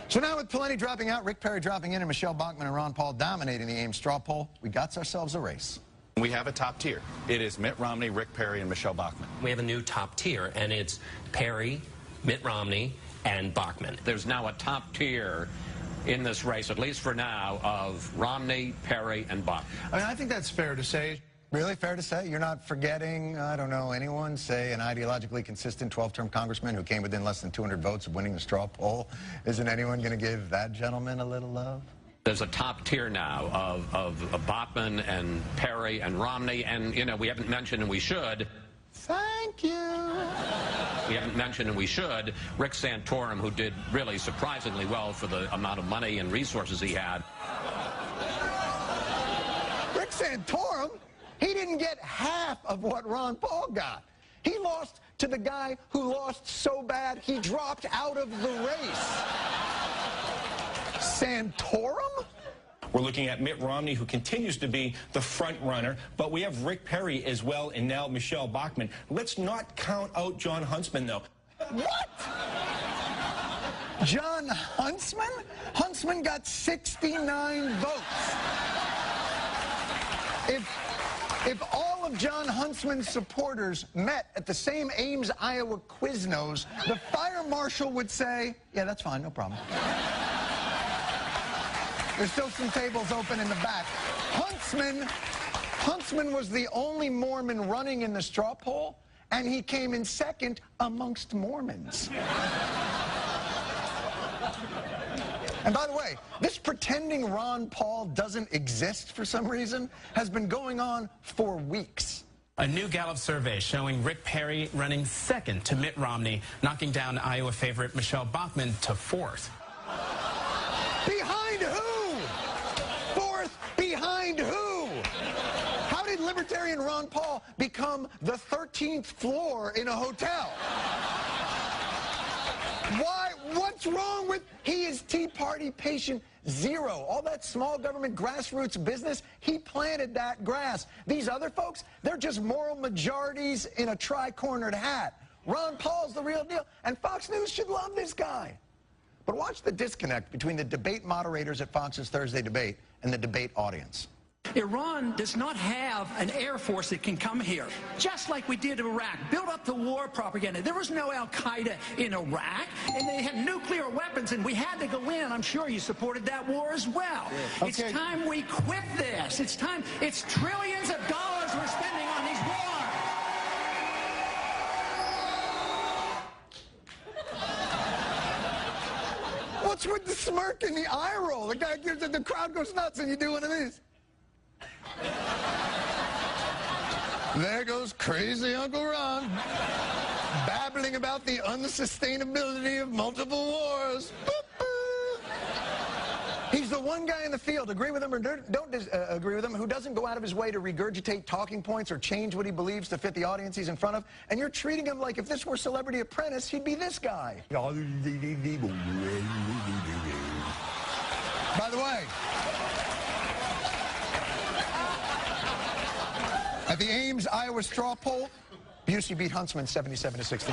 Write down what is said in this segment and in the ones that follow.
So now with Pawlenty dropping out, Rick Perry dropping in, and Michelle Bachmann and Ron Paul dominating the Ames straw poll, we got ourselves a race. We have a top tier. It is Mitt Romney, Rick Perry, and Michelle Bachmann. We have a new top tier, and it's Perry, Mitt Romney, and Bachmann. There's now a top tier in this race, at least for now, of Romney, Perry, and Bachmann. I mean, I think that's fair to say. Really fair to say? You're not forgetting, I don't know, anyone, say an ideologically consistent 12-term congressman who came within less than 200 votes of winning the straw poll? Isn't anyone going to give that gentleman a little love? There's a top tier now of Bachmann and Perry and Romney, and, you know, we haven't mentioned, and we should. Thank you. We haven't mentioned, and we should, Rick Santorum, who did really surprisingly well for the amount of money and resources he had. Rick Santorum? He didn't get half of what Ron Paul got. He lost to the guy who lost so bad he dropped out of the race. Santorum? We're looking at Mitt Romney, who continues to be the front runner, but we have Rick Perry as well, and now Michelle Bachmann. Let's not count out Jon Huntsman, though. What? Jon Huntsman? Huntsman got 69 votes. If all of Jon Huntsman's supporters met at the same Ames, Iowa Quiznos, the fire marshal would say, yeah, that's fine, no problem. There's still some tables open in the back. Huntsman was the only Mormon running in the straw poll, and he came in second amongst Mormons. And by the way, this pretending Ron Paul doesn't exist for some reason has been going on for weeks. A new Gallup survey showing Rick Perry running second to Mitt Romney, knocking down Iowa favorite Michelle Bachmann to fourth. Behind who? Fourth behind who? How did Libertarian Ron Paul become the 13th floor in a hotel? Why? What's wrong with... He is Tea Party patient zero. All that small government grassroots business, he planted that grass. These other folks, they're just moral majorities in a tri-cornered hat. Ron Paul's the real deal, and Fox News should love this guy. But watch the disconnect between the debate moderators at Fox's Thursday debate and the debate audience. Iran does not have an air force that can come here, just like we did in Iraq. Build up the war propaganda. There was no Al-Qaeda in Iraq, and they had nuclear weapons, and we had to go in. I'm sure you supported that war as well. Yeah. Okay. It's time we quit this. It's time. It's trillions of dollars we're spending on these wars. What's with the smirk and the eye roll? The crowd goes nuts, and you do one of these. There goes crazy Uncle Ron, babbling about the unsustainability of multiple wars. He's the one guy in the field, agree with him or don't agree with him, who doesn't go out of his way to regurgitate talking points or change what he believes to fit the audience he's in front of. And you're treating him like if this were Celebrity Apprentice, he'd be this guy. By the way, at the Ames, Iowa straw poll, Busey beat Huntsman 77-69.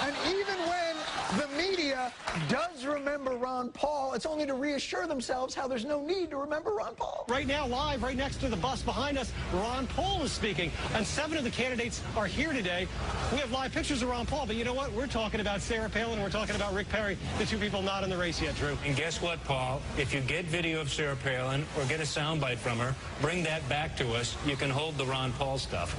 And even when the media does remember Ron Paul, it's only to reassure themselves how there's no need to remember Ron Paul. Right now, live, right next to the bus behind us, Ron Paul is speaking. And 7 of the candidates are here today. We have live pictures of Ron Paul, but you know what? We're talking about Sarah Palin, we're talking about Rick Perry, the two people not in the race yet, Drew. And guess what, Paul? If you get video of Sarah Palin or get a soundbite from her, bring that back to us. You can hold the Ron Paul stuff.